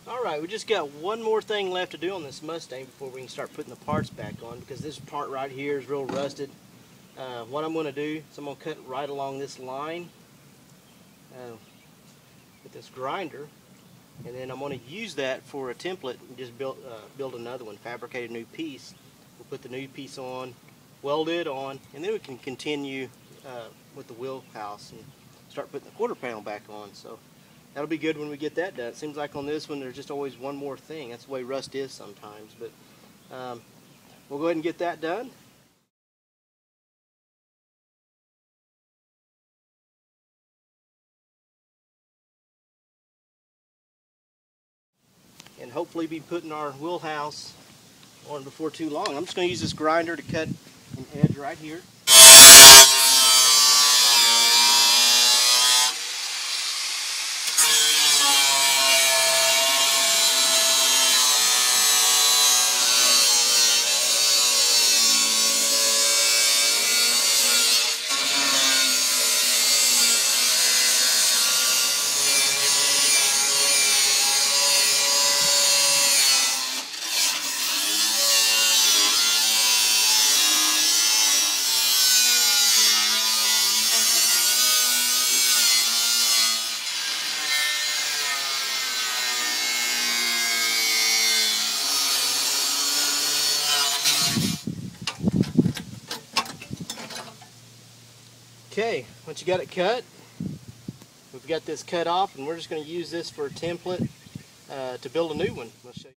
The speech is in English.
Alright, we just got one more thing left to do on this Mustang before we can start putting the parts back on, because this part right here is real rusted. What I'm going to do is I'm going to cut right along this line with this grinder, and then I'm going to use that for a template and just build another one, fabricate a new piece. We'll put the new piece on, weld it on, and then we can continue with the wheelhouse and start putting the quarter panel back on. So that'll be good when we get that done. It seems like on this one there's just always one more thing. That's the way rust is sometimes. But we'll go ahead and get that done. And hopefully be putting our wheelhouse on before too long. I'm just going to use this grinder to cut an edge right here. Okay, once you got it cut, we've got this cut off, and we're just going to use this for a template to build a new one. I'll show you.